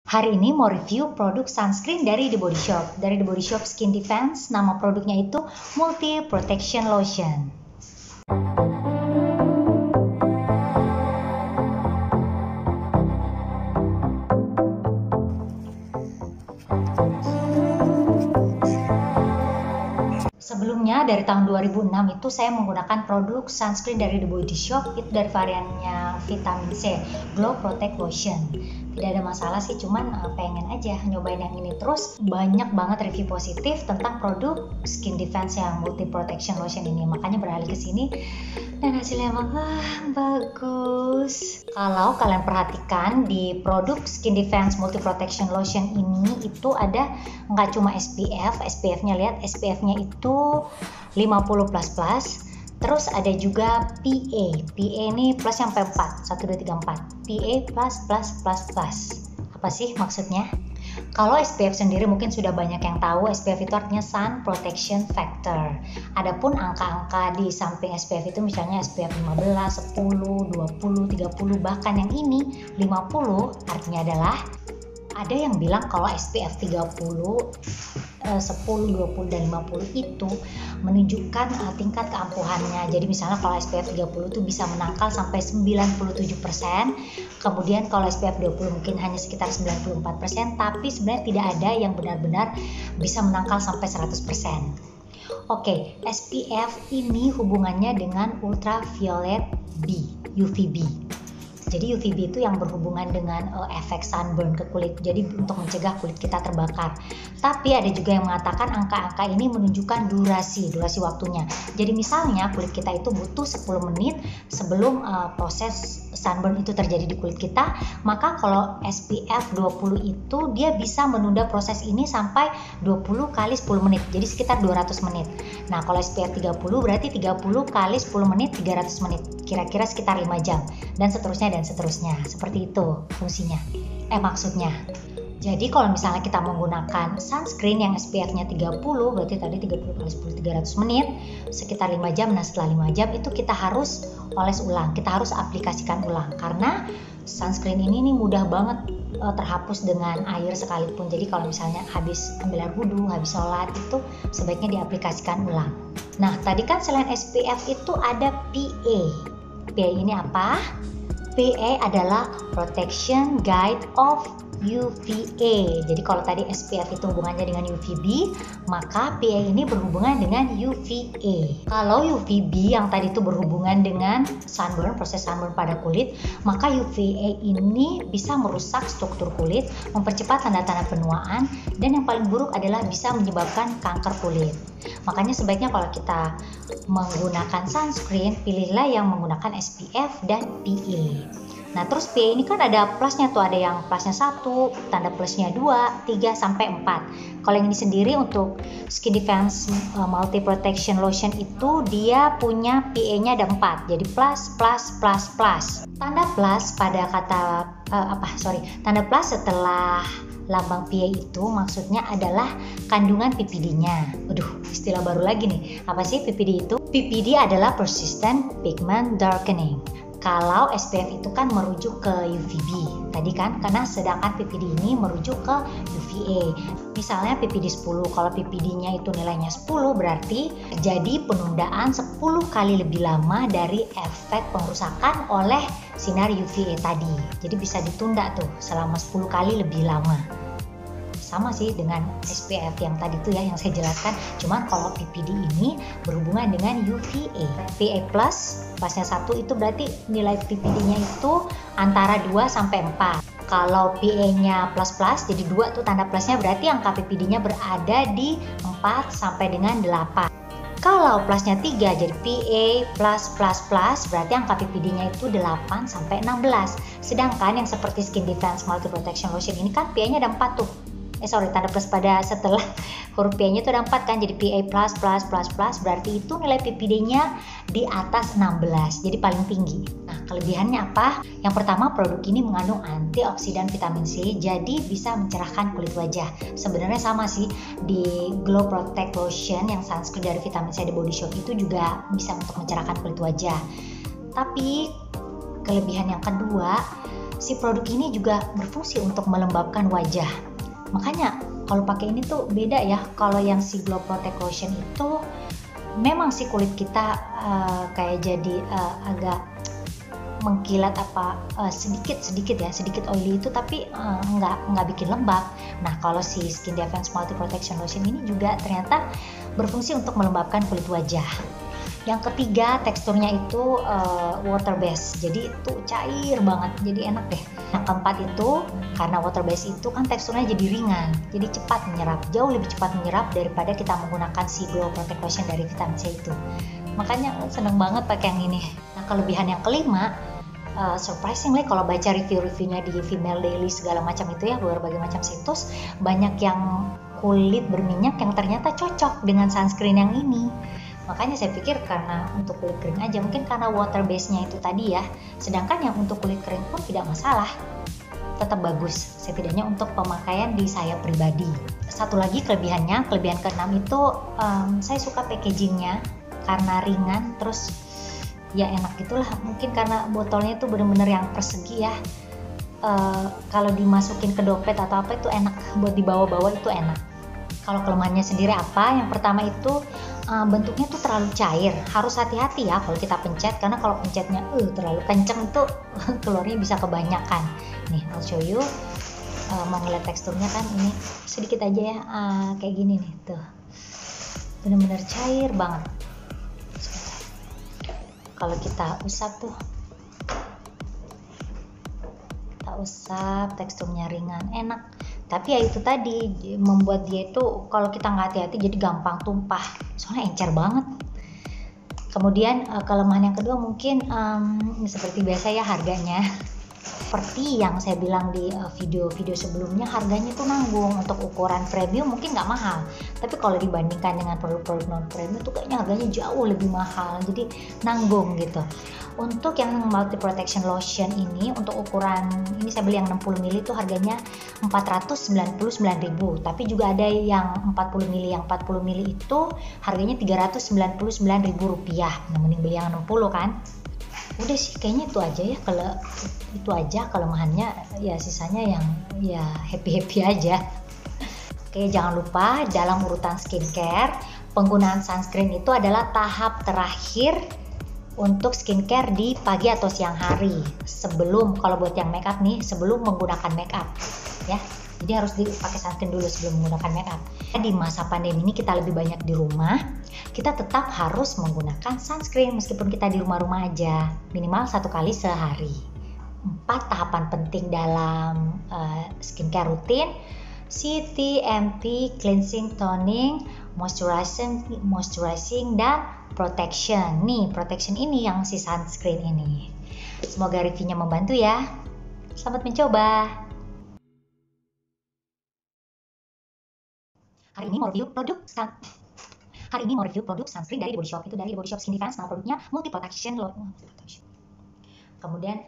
Hari ini mau review produk sunscreen dari The Body Shop. Dari The Body Shop Skin Defense, nama produknya itu Multi Protection Lotion. Sebelumnya dari tahun 2006 itu saya menggunakan produk sunscreen dari The Body Shop, itu dari variannya vitamin C, Glow Protect Lotion. Tidak ada masalah sih, cuman pengen aja nyobain yang ini terus. Banyak banget review positif tentang produk Skin Defense yang Multi Protection Lotion ini, makanya beralih ke sini dan hasilnya emang bagus. Kalau kalian perhatikan di produk Skin Defense Multi Protection Lotion ini itu ada nggak cuma SPF-nya lihat, SPF-nya itu 50++. Terus ada juga PA ini plus yang sampai 4, 1, 2, 3, 4. PA++++. Apa sih maksudnya? Kalau SPF sendiri mungkin sudah banyak yang tahu, SPF itu artinya Sun Protection Factor. Adapun angka-angka di samping SPF itu misalnya SPF 15, 10, 20, 30, bahkan yang ini 50 artinya adalah ada yang bilang kalau SPF 30, 10, 20, dan 50 itu menunjukkan tingkat keampuhannya. Jadi misalnya kalau SPF 30 itu bisa menangkal sampai 97%, kemudian kalau SPF 20 mungkin hanya sekitar 94%, tapi sebenarnya tidak ada yang benar-benar bisa menangkal sampai 100%. Oke, SPF ini hubungannya dengan ultraviolet B, UVB. Jadi UVB itu yang berhubungan dengan efek sunburn ke kulit, jadi untuk mencegah kulit kita terbakar. Tapi ada juga yang mengatakan angka-angka ini menunjukkan durasi waktunya. Jadi misalnya kulit kita itu butuh 10 menit sebelum proses sunburn itu terjadi di kulit kita, maka kalau SPF 20 itu dia bisa menunda proses ini sampai 20 kali 10 menit, jadi sekitar 200 menit. Nah kalau SPF 30 berarti 30 kali 10 menit 300 menit, kira-kira sekitar 5 jam, dan seterusnya, seperti itu fungsinya, maksudnya. Jadi kalau misalnya kita menggunakan sunscreen yang SPF-nya 30, berarti tadi 30 kali 10 300 menit, sekitar 5 jam. Nah setelah 5 jam itu kita harus oles ulang, kita harus aplikasikan ulang, karena sunscreen ini mudah banget terhapus dengan air sekalipun. Jadi kalau misalnya habis ambil air wudhu, habis sholat, itu sebaiknya diaplikasikan ulang. Nah tadi kan selain SPF itu ada PA. PA ini apa? PA adalah Protection Guide of UVA. Jadi kalau tadi SPF itu hubungannya dengan UVB, maka PA ini berhubungan dengan UVA. Kalau UVB yang tadi itu berhubungan dengan sunburn, proses sunburn pada kulit, maka UVA ini bisa merusak struktur kulit, mempercepat tanda-tanda penuaan, dan yang paling buruk adalah bisa menyebabkan kanker kulit. Makanya sebaiknya kalau kita menggunakan sunscreen, pilihlah yang menggunakan SPF dan PA. Nah terus PA ini kan ada plusnya tuh, ada yang plusnya 1, tanda plusnya 2, 3, sampai 4. Kalau yang ini sendiri untuk Skin Defense Multi Protection Lotion itu dia punya PA-nya ada 4, jadi plus. Tanda plus pada tanda plus setelah lambang PA itu maksudnya adalah kandungan PPD-nya. Istilah baru lagi nih. Apa sih PPD itu? PPD adalah Persistent Pigment Darkening. Kalau SPF itu kan merujuk ke UVB tadi kan, karena sedangkan PPD ini merujuk ke UVA. Misalnya PPD 10, kalau PPD-nya itu nilainya 10 berarti jadi penundaan 10 kali lebih lama dari efek pengrusakan oleh sinar UVA tadi. Jadi bisa ditunda tuh selama 10 kali lebih lama. Sama sih dengan SPF yang tadi tuh ya yang saya jelaskan, cuman kalau PPD ini berhubungan dengan UVA. PA plusnya 1 itu berarti nilai PPD-nya itu antara 2 sampai 4. Kalau PA-nya plus jadi 2 tuh tanda plusnya, berarti angka PPD-nya berada di 4 sampai dengan 8. Kalau plusnya 3 jadi PA plus berarti angka PPD-nya itu 8 sampai 16. Sedangkan yang seperti Skin Defense Multi Protection Lotion ini kan PA-nya ada 4 tuh. Tanda plus pada setelah huruf P-nya itu ada 4 kan, jadi PA plus berarti itu nilai PPD-nya di atas 16, jadi paling tinggi. Nah kelebihannya apa? Yang pertama, produk ini mengandung antioksidan vitamin C, jadi bisa mencerahkan kulit wajah. Sebenarnya sama sih di Glow Protect Lotion yang sunscreen dari vitamin C The Body Shop itu juga bisa untuk mencerahkan kulit wajah. Tapi kelebihan yang kedua, si produk ini juga berfungsi untuk melembabkan wajah. Makanya kalau pakai ini tuh beda ya. Kalau yang si Glow Protect Lotion itu memang si kulit kita kayak jadi agak mengkilat sedikit oily itu, tapi nggak bikin lembab. Nah, kalau si Skin Defense Multi Protection Lotion ini juga ternyata berfungsi untuk melembabkan kulit wajah. Yang ketiga, teksturnya itu water base, jadi itu cair banget, jadi enak deh. Yang keempat itu, karena water base itu kan teksturnya jadi ringan, jadi cepat menyerap, jauh lebih cepat menyerap daripada kita menggunakan si Glow Protect Lotion dari vitamin C itu. Makanya seneng banget pakai yang ini. Nah, kelebihan yang kelima, surprisingly kalau baca review-reviewnya di Female Daily segala macam itu ya, berbagai macam situs, banyak yang kulit berminyak yang ternyata cocok dengan sunscreen yang ini. Makanya saya pikir karena untuk kulit kering aja, mungkin karena water base-nya itu tadi ya. Sedangkan yang untuk kulit kering pun tidak masalah, tetap bagus, setidaknya untuk pemakaian di saya pribadi. Satu lagi kelebihannya, kelebihan keenam itu saya suka packagingnya karena ringan, terus ya enak gitulah. Mungkin karena botolnya itu bener-bener yang persegi ya. Kalau dimasukin ke dompet atau apa itu enak, buat dibawa-bawa itu enak. Kalau kelemahannya sendiri apa? Yang pertama itu bentuknya tuh terlalu cair, harus hati-hati ya kalau kita pencet, karena kalau pencetnya terlalu kenceng tuh keluarnya bisa kebanyakan. Nih, I'll show you. Mau ngeliat teksturnya kan, ini sedikit aja ya, kayak gini nih tuh, bener-bener cair banget. Kalau kita usap tuh, teksturnya ringan, enak. Tapi ya itu tadi, membuat dia itu kalau kita nggak hati-hati jadi gampang tumpah, soalnya encer banget. Kemudian kelemahan yang kedua mungkin seperti biasa ya, harganya. Seperti yang saya bilang di video-video sebelumnya, harganya itu nanggung. Untuk ukuran premium mungkin nggak mahal, tapi kalau dibandingkan dengan produk-produk non premium tuh kayaknya harganya jauh lebih mahal, jadi nanggung gitu. Untuk yang multi protection lotion ini, untuk ukuran ini saya beli yang 60 ml itu harganya 499.000, tapi juga ada yang 40 ml. Yang 40 ml itu harganya 399.000 rupiah. Nah, mending beli yang 60 kan. Udah sih, kayaknya itu aja ya. Kalau itu aja kelemahannya, ya sisanya yang ya happy aja. Oke, jangan lupa dalam urutan skincare, penggunaan sunscreen itu adalah tahap terakhir untuk skincare di pagi atau siang hari, sebelum, kalau buat yang makeup nih, sebelum menggunakan makeup ya. Jadi harus dipakai sunscreen dulu sebelum menggunakan makeup. Di masa pandemi ini kita lebih banyak di rumah, kita tetap harus menggunakan sunscreen meskipun kita di rumah-rumah aja, minimal 1 kali sehari. 4 tahapan penting dalam skincare rutin: CTMP, cleansing, toning, moisturizing, dan protection. Nih, protection ini yang si sunscreen ini. Semoga reviewnya membantu ya. Selamat mencoba. Hari ini mau review produk sunscreen dari The Body Shop. Itu dari The Body Shop Skin Defense. Nama produknya Multi Protection Lotion. Kemudian